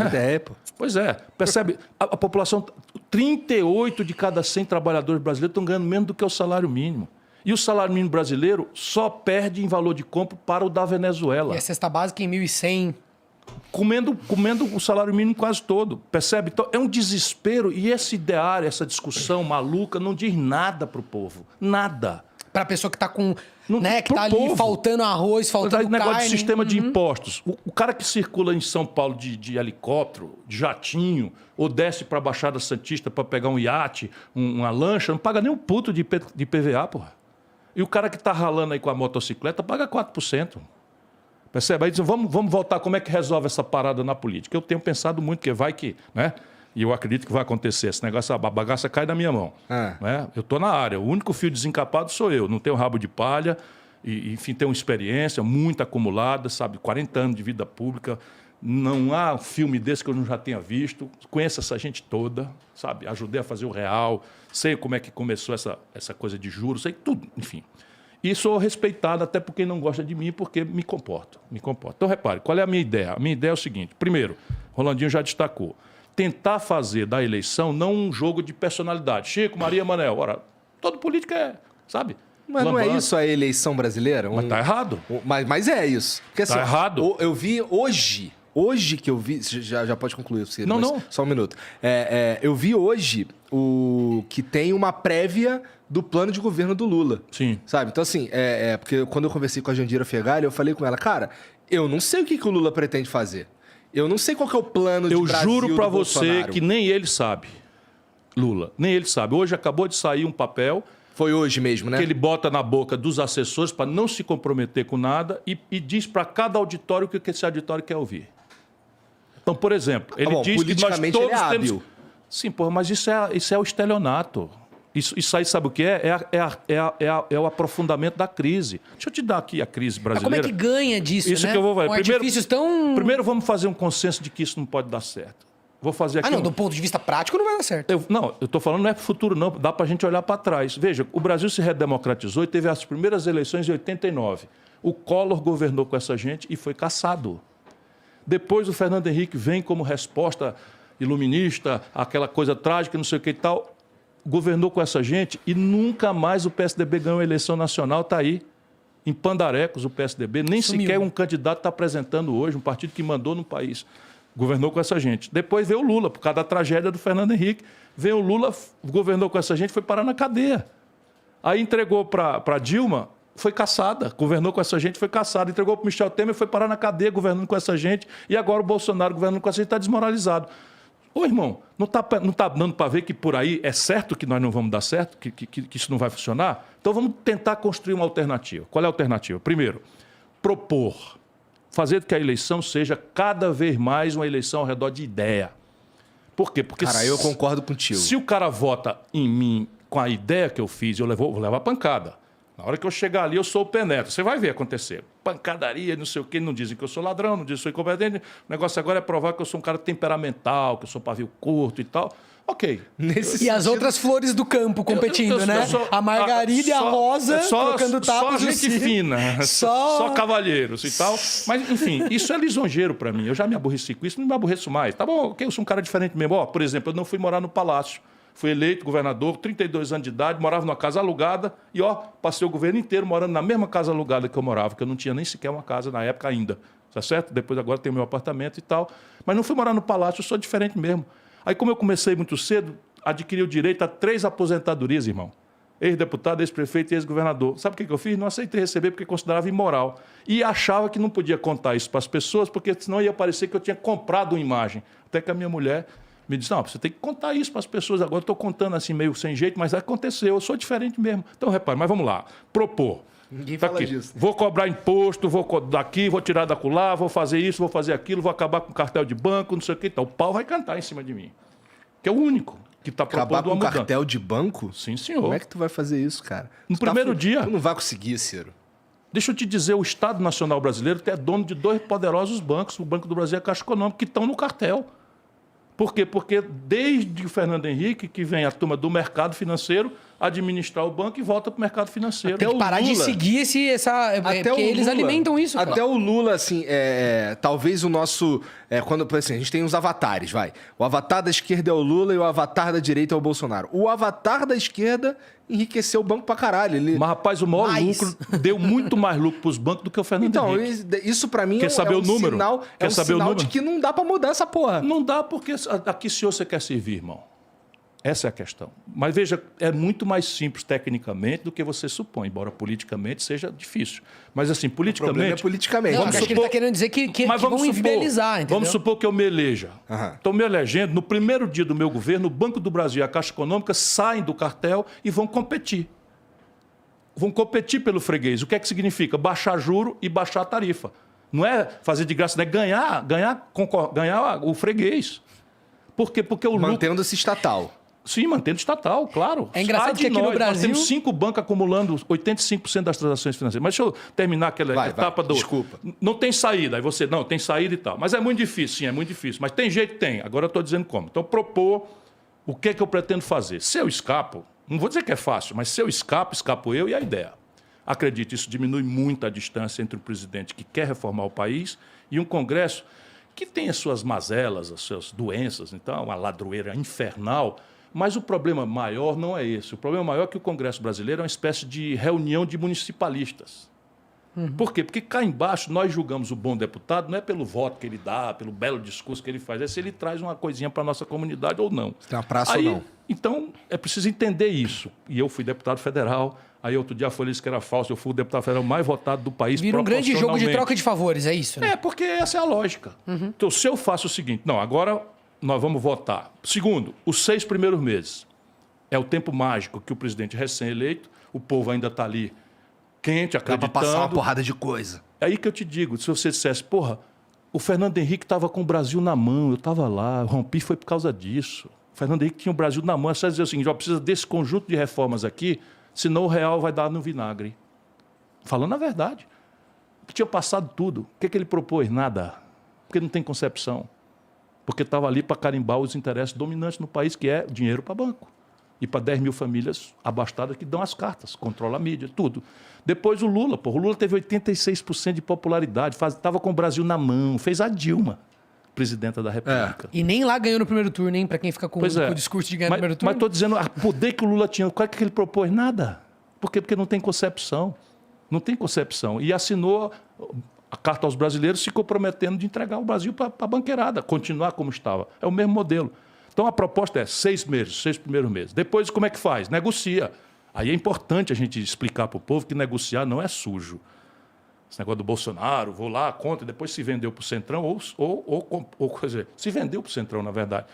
Ideia, pô. Pois é, percebe? A população, 38 de cada 100 trabalhadores brasileiros estão ganhando menos do que o salário mínimo. E o salário mínimo brasileiro só perde em valor de compra para o da Venezuela. E a cesta básica em 1.100. Comendo o salário mínimo quase todo, percebe? Então, é um desespero. E esse ideário, essa discussão maluca, não diz nada para o povo. Nada. Para a pessoa que está com... Não, né, que está ali povo. faltando arroz, faltando carne. Negócio de sistema de impostos. O cara que circula em São Paulo de helicóptero, de jatinho, ou desce para a Baixada Santista para pegar um iate, uma lancha, não paga nem um puto de PVA, porra. E o cara que está ralando aí com a motocicleta paga 4%. Percebe? Aí dizem, vamos voltar, como é que resolve essa parada na política? Eu tenho pensado muito que vai que... né? E eu acredito que vai acontecer. Esse negócio, a bagaça cai na minha mão. Né? Eu estou na área. O único fio desencapado sou eu. Não tenho rabo de palha. E, enfim, tenho experiência muito acumulada, sabe? 40 anos de vida pública. Não há um filme desse que eu não já tenha visto. Conheço essa gente toda, sabe? Ajudei a fazer o real. Sei como é que começou essa coisa de juros. Sei tudo, enfim. E sou respeitado até por quem não gosta de mim, porque me comporto. Então, repare, qual é a minha ideia? A minha ideia é o seguinte. Primeiro, Rolandinho já destacou. Tentar fazer da eleição não um jogo de personalidade. Chico, Maria, Manel. Ora, todo político sabe? Mas não é isso a eleição brasileira? Mas tá errado. Mas é isso. Porque, assim, tá errado. Eu vi hoje que eu vi... Já pode concluir, Ciro. Não. Só um minuto. Eu vi hoje que tem uma prévia do plano de governo do Lula. Sim. Sabe? Então, assim, porque quando eu conversei com a Jandira Fegali, eu falei com ela, cara, eu não sei o que o Lula pretende fazer. Eu não sei qual que é o plano de Brasil do Bolsonaro. Eu juro pra você Bolsonaro. que nem ele sabe. Lula, nem ele sabe. Hoje acabou de sair um papel... Foi hoje mesmo, né? Que ele bota na boca dos assessores para não se comprometer com nada e diz para cada auditório o que esse auditório quer ouvir. Então, por exemplo, ele diz que nós todos temos... Sim, porra, mas isso é o estelionato. Isso aí sabe o que é? É o aprofundamento da crise. Deixa eu te dar aqui a crise brasileira. Mas como é que ganha disso, isso né? que eu vou fazer. Primeiro vamos fazer um consenso de que isso não pode dar certo. Vou fazer aqui. Do ponto de vista prático não vai dar certo. Eu estou falando não é para o futuro, não. Dá para a gente olhar para trás. Veja, o Brasil se redemocratizou e teve as primeiras eleições em 89. O Collor governou com essa gente e foi cassado. Depois o Fernando Henrique vem como resposta iluminista, aquela coisa trágica, não sei o que e tal. Governou com essa gente e nunca mais o PSDB ganhou a eleição nacional. Está aí. Em pandarecos o PSDB. Nem sequer um candidato está apresentando hoje, um partido que mandou no país. Governou com essa gente. Depois veio o Lula, por causa da tragédia do Fernando Henrique. Veio o Lula, governou com essa gente, foi parar na cadeia. Aí entregou para Dilma, foi caçada. Governou com essa gente, foi caçada. Entregou para Michel Temer, foi parar na cadeia, governando com essa gente. E agora o Bolsonaro, governando com essa gente, está desmoralizado. Ô, irmão, não tá dando para ver que por aí é certo que nós não vamos dar certo, que isso não vai funcionar? Então vamos tentar construir uma alternativa. Qual é a alternativa? Primeiro, propor. Fazer que a eleição seja cada vez mais uma eleição ao redor de ideia. Por quê? Porque cara, eu concordo contigo. Se o cara vota em mim com a ideia que eu fiz, vou levar pancada. Na hora que eu chegar ali, eu sou o penetra. Você vai ver acontecer. Pancadaria, não sei o quê. Não dizem que eu sou ladrão, não dizem que eu sou incompetente. O negócio agora é provar que eu sou um cara temperamental, que eu sou pavio curto e tal. Ok. E as outras flores do campo competindo, né? A margarida e a rosa trocando tapas. Só gente fina, só cavalheiros e tal. Mas, enfim, isso é lisonjeiro para mim. Eu já me aborreci com isso, não me aborreço mais. Tá bom, ok, eu sou um cara diferente mesmo. Ó, por exemplo, eu não fui morar no Palácio. Fui eleito governador, 32 anos de idade, morava numa casa alugada e, passei o governo inteiro morando na mesma casa alugada que eu morava, que eu não tinha nem sequer uma casa na época ainda. Tá certo? Depois agora tenho meu apartamento e tal. Mas não fui morar no Palácio, eu sou diferente mesmo. Aí, como eu comecei muito cedo, adquiri o direito a 3 aposentadorias, irmão. Ex-deputado, ex-prefeito e ex-governador. Sabe o que eu fiz? Não aceitei receber porque considerava imoral. E achava que não podia contar isso para as pessoas, porque senão ia parecer que eu tinha comprado uma imagem. Até que a minha mulher me disse, não, você tem que contar isso para as pessoas. Agora eu estou contando assim meio sem jeito, mas aconteceu, eu sou diferente mesmo. Então, repare, mas vamos lá. Propor. Ninguém fala disso. Vou cobrar imposto, vou daqui, vou tirar da acolá, vou fazer isso, vou fazer aquilo, vou acabar com cartel de banco, não sei o que. Então, o pau vai cantar em cima de mim. Que é o único que está propondo uma mudança. Acabar com cartel de banco? Sim, senhor. Como é que tu vai fazer isso, cara? No primeiro dia. Tu não vai conseguir, Ciro. Deixa eu te dizer, o Estado Nacional Brasileiro é dono de 2 poderosos bancos, o Banco do Brasil e a Caixa Econômica, que estão no cartel. Por quê? Porque desde o Fernando Henrique, que vem a turma do mercado financeiro, administrar o banco e volta para o mercado financeiro. Tem que parar de seguir porque eles alimentam isso. Até o Lula, assim, talvez o nosso... quando assim, a gente tem os avatares, vai. O avatar da esquerda é o Lula e o avatar da direita é o Bolsonaro. O avatar da esquerda enriqueceu o banco pra caralho. Mas, rapaz, o maior lucro deu muito mais lucro pros bancos do que o Fernando Henrique. Então, isso pra mim quer saber o número? Sinal, quer saber o número? De que não dá pra mudar essa porra. Não dá porque a que senhor você quer servir, irmão? Essa é a questão. Mas veja, é muito mais simples tecnicamente do que você supõe, embora politicamente seja difícil. Mas assim, politicamente... O problema é politicamente. Não, acho que ele está querendo dizer que vão inviabilizar, entendeu? Vamos supor que eu me eleja. Estou me elegendo, no primeiro dia do meu governo, o Banco do Brasil e a Caixa Econômica saem do cartel e vão competir. Vão competir pelo freguês. O que é que significa? Baixar juro e baixar a tarifa. Não é fazer de graça, não é ganhar o freguês. Por quê? Porque o lucro... Mantendo-se estatal. Sim, mantendo estatal, claro. É engraçado que aqui no Brasil... Nós temos 5 bancos acumulando 85% das transações financeiras. Mas deixa eu terminar aquela etapa do... Desculpa. Não tem saída. Aí você, não, tem saída e tal. Mas é muito difícil, sim, é muito difícil. Mas tem jeito? Tem. Agora eu estou dizendo como. Então, propor o que é que eu pretendo fazer. Se eu escapo, não vou dizer que é fácil, mas se eu escapo eu e a ideia. Acredite, isso diminui muito a distância entre o presidente que quer reformar o país e um Congresso que tem as suas mazelas, as suas doenças, então, uma ladroeira infernal. Mas o problema maior não é esse. O problema maior é que o Congresso brasileiro é uma espécie de reunião de municipalistas. Por quê? Porque cá embaixo nós julgamos o bom deputado não é pelo voto que ele dá, pelo belo discurso que ele faz, é se ele traz uma coisinha para a nossa comunidade ou não. Se tem uma praça ou não. Então, é preciso entender isso. E eu fui deputado federal, aí outro dia a Folha disse que era falso, eu fui o deputado federal mais votado do país. Vira um grande jogo de troca de favores, é isso, né? É, porque essa é a lógica. Então, se eu faço o seguinte, não, agora nós vamos votar. Segundo, os 6 primeiros meses. É o tempo mágico que o presidente recém-eleito, o povo ainda está ali quente, acreditando. Dá para passar uma porrada de coisa. É aí que eu te digo, se você dissesse, porra, o Fernando Henrique estava com o Brasil na mão, eu estava lá, eu rompi foi por causa disso. O Fernando Henrique tinha o Brasil na mão, é só dizer o seguinte, ó, precisa desse conjunto de reformas aqui, senão o real vai dar no vinagre. Falando a verdade. Tinha passado tudo. O que ele propôs? Nada. Porque não tem concepção. Porque estava ali para carimbar os interesses dominantes no país, que é dinheiro para banco. E para 10 mil famílias abastadas que dão as cartas, controla a mídia, tudo. Depois o Lula, o Lula teve 86% de popularidade, estava com o Brasil na mão, fez a Dilma, presidenta da República. E nem lá ganhou no primeiro turno, hein? Para quem fica com o discurso de ganhar no primeiro turno. Mas estou dizendo, o poder que o Lula tinha, qual é que ele propôs? Nada. Por quê? Porque não tem concepção. Não tem concepção. E assinou a carta aos brasileiros se comprometendo de entregar o Brasil para a banqueirada, continuar como estava. É o mesmo modelo. Então, a proposta é 6 meses, 6 primeiros meses. Depois, como é que faz? Negocia. Aí é importante a gente explicar para o povo que negociar não é sujo. Esse negócio do Bolsonaro, vou lá, conta, depois se vendeu para o Centrão, ou quer dizer, se vendeu para o Centrão, na verdade.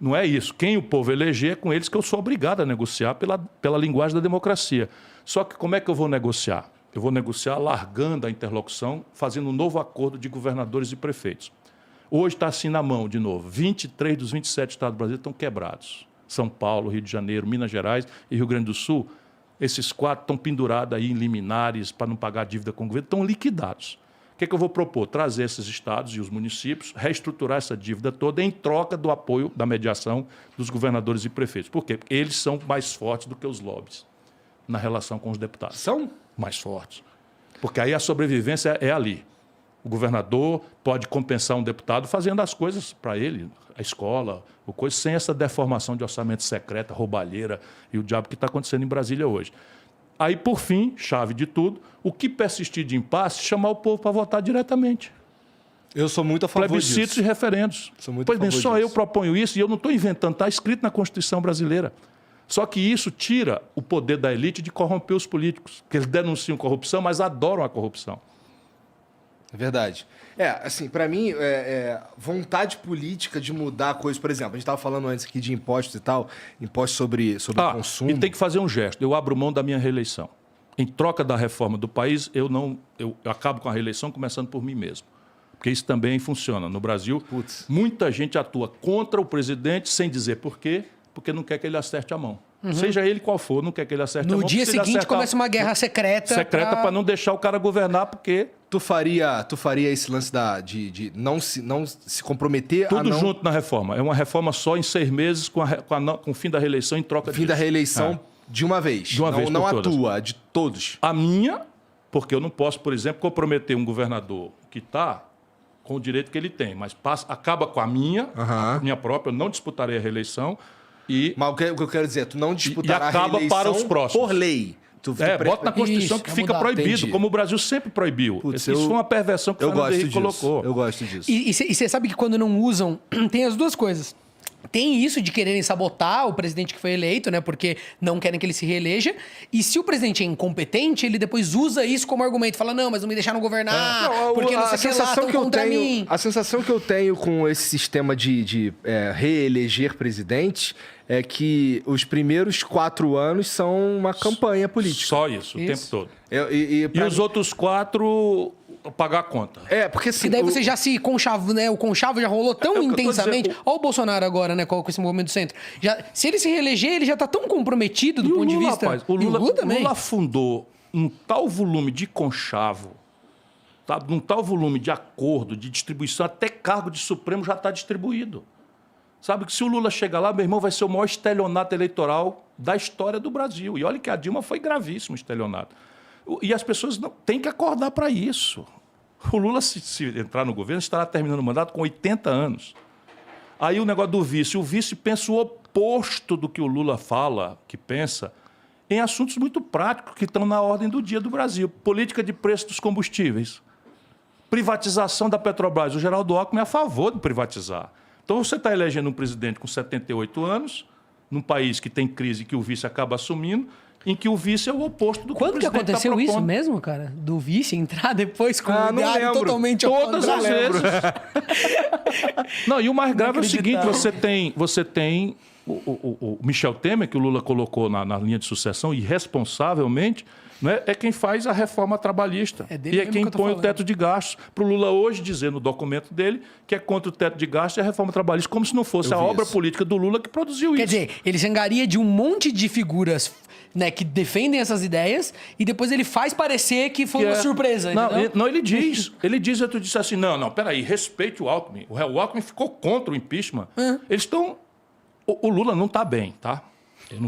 Não é isso. Quem o povo eleger é com eles que eu sou obrigado a negociar pela linguagem da democracia. Só que como é que eu vou negociar? Eu vou negociar largando a interlocução, fazendo um novo acordo de governadores e prefeitos. Hoje está assim na mão, de novo. 23 dos 27 estados do Brasil estão quebrados. São Paulo, Rio de Janeiro, Minas Gerais e Rio Grande do Sul. Esses 4 estão pendurados aí em liminares para não pagar dívida com o governo, estão liquidados. O que é que eu vou propor? Trazer esses estados e os municípios, reestruturar essa dívida toda em troca do apoio, da mediação dos governadores e prefeitos. Por quê? Porque eles são mais fortes do que os lobbies na relação com os deputados. São mais fortes. Porque aí a sobrevivência é ali. O governador pode compensar um deputado fazendo as coisas para ele, a escola, o coisa, sem essa deformação de orçamento secreta, roubalheira e o diabo que está acontecendo em Brasília hoje. Aí, por fim, chave de tudo, o que persistir de impasse, chamar o povo para votar diretamente. Eu sou muito a favor disso. Plebiscitos e referendos. Sou muito pois a bem, favor só disso. eu proponho isso e eu não estou inventando, está escrito na Constituição brasileira. Só que isso tira o poder da elite de corromper os políticos, que eles denunciam corrupção, mas adoram a corrupção. É verdade. Assim, para mim, vontade política de mudar coisas, por exemplo, a gente estava falando antes aqui de impostos e tal, impostos sobre consumo. E tem que fazer um gesto. Eu abro mão da minha reeleição. Em troca da reforma do país, eu acabo com a reeleição começando por mim mesmo. Porque isso também funciona. No Brasil, muita gente atua contra o presidente sem dizer por quê, porque não quer que ele acerte a mão. Seja ele qual for, não quer que ele acerte a mão. No dia seguinte começa uma guerra secreta para não deixar o cara governar, porque... Tu faria esse lance de não se comprometer a não... Tudo junto na reforma. É uma reforma só em 6 meses com o fim da reeleição em troca fim da reeleição De uma vez. De uma vez por não a todas. tua, de todos. A minha, porque eu não posso, por exemplo, comprometer um governador que está com o direito que ele tem, mas acaba com a minha própria, eu não disputarei a reeleição. Mas o que eu quero dizer, tu não disputará acaba a reeleição para os próximos. por lei. Bota na Constituição que fica proibido, Entendi. como o Brasil sempre proibiu. Putz, Isso foi uma perversão que o Fernando Henrique colocou. Eu gosto disso. E você sabe que quando não usam, tem as duas coisas. Tem isso de quererem sabotar o presidente que foi eleito, né? Porque não querem que ele se reeleja. E se o presidente é incompetente, ele depois usa isso como argumento. Fala, não, mas não me deixaram governar, porque não sei o que lá, estão contra mim. A sensação que eu tenho com esse sistema de reeleger presidentes é que os primeiros 4 anos são uma campanha política. Só isso, o tempo todo. E os outros 4... pagar a conta. Porque assim... E daí você já se conchava, né? O conchavo já rolou tão intensamente. dizendo, Olha o Bolsonaro agora, né? Com esse movimento do centro. Se ele se reeleger, ele já tá tão comprometido do ponto de vista... Rapaz, o Lula fundou um tal volume de conchavo, tá? Um tal volume de acordo, de distribuição, até cargo de Supremo já está distribuído. Sabe que se o Lula chegar lá, meu irmão, vai ser o maior estelionato eleitoral da história do Brasil. E olha que a Dilma foi gravíssimo estelionato. E as pessoas têm que acordar para isso. O Lula, se entrar no governo, estará terminando o mandato com 80 anos. Aí o negócio do vice. O vice pensa o oposto do que o Lula fala, que pensa, em assuntos muito práticos que estão na ordem do dia do Brasil. Política de preço dos combustíveis. Privatização da Petrobras. O Geraldo Alckmin é a favor de privatizar. Então você está elegendo um presidente com 78 anos, num país que tem crise que o vice acaba assumindo, em que o vice é o oposto do que o Quando que presidente aconteceu tá isso mesmo, cara? Do vice entrar depois com o não ideário lembro. totalmente ao Todas as contrário? vezes. Não, e o mais grave é o seguinte, você tem o Michel Temer, que o Lula colocou na linha de sucessão, irresponsavelmente, né, é quem faz a reforma trabalhista. dele E é mesmo quem que eu tô põe o falando. teto de gastos. Para o Lula hoje dizer no documento dele que é contra o teto de gastos e a reforma trabalhista, como se não fosse a obra política do Lula que produziu Quer isso. dizer, ele se angaria de um monte de figuras, né, que defendem essas ideias e depois ele faz parecer que foi uma surpresa, entendeu? Não, ele diz. Tu disse assim, não, peraí, respeite o Alckmin. O Alckmin ficou contra o impeachment. Eles estão... O Lula não está bem, tá? Eu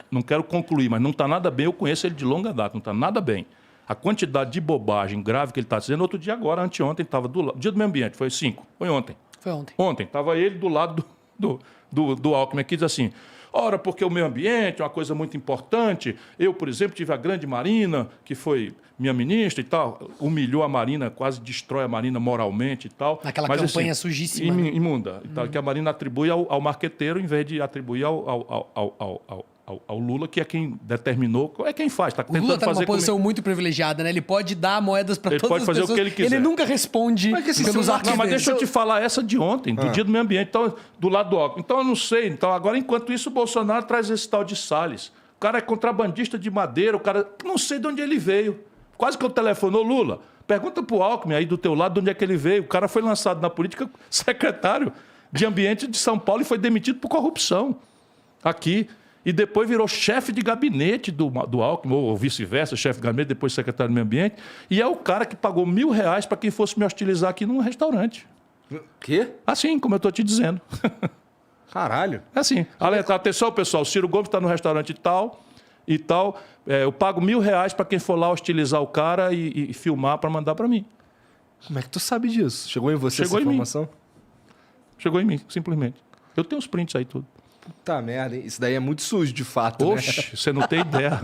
não quero concluir, mas não está nada bem. Eu conheço ele de longa data, não está nada bem. A quantidade de bobagem grave que ele está dizendo, outro dia agora, anteontem, estava do lado... Dia do meio ambiente, foi 5. Foi ontem. Foi ontem. Ontem, estava ele do lado do Alckmin aqui, diz assim... Ora, porque o meio ambiente é uma coisa muito importante. Eu, por exemplo, tive a grande Marina, que foi minha ministra e tal, humilhou a Marina, quase destrói a Marina moralmente e tal. Naquela campanha sujíssima. Imunda. E tal, que a Marina atribui ao marqueteiro em vez de atribuir ao Lula, que é quem determinou, é quem faz. O Lula está numa posição muito privilegiada, né? Ele pode dar moedas para todas as pessoas. Ele pode fazer o que ele quiser. Ele nunca responde pelos atos Não, mas dele. deixa eu te falar essa de ontem, do dia do meio ambiente, então, do lado do Alckmin. Então, eu não sei. Então, agora, enquanto isso, o Bolsonaro traz esse tal de Salles. O cara é contrabandista de madeira, o cara... Não sei de onde ele veio. Quase que eu telefonou, Lula, pergunta pro Alckmin aí do teu lado de onde é que ele veio. O cara foi lançado na política secretário de ambiente de São Paulo e foi demitido por corrupção. Aqui... E depois virou chefe de gabinete do Alckmin, ou vice-versa, chefe de gabinete, depois secretário do meio ambiente. E é o cara que pagou R$1.000 para quem fosse me hostilizar aqui num restaurante. Quê? Assim, como eu estou te dizendo. Caralho. É assim. Atenção, pessoal, o Ciro Gomes está no restaurante tal e tal. Eu pago R$1.000 para quem for lá hostilizar o cara e filmar para mandar para mim. Como é que tu sabe disso? Chegou em você essa informação? Chegou em mim, simplesmente. Eu tenho os prints aí tudo. Puta merda, hein? Isso daí é muito sujo, de fato, Oxe, você não tem ideia.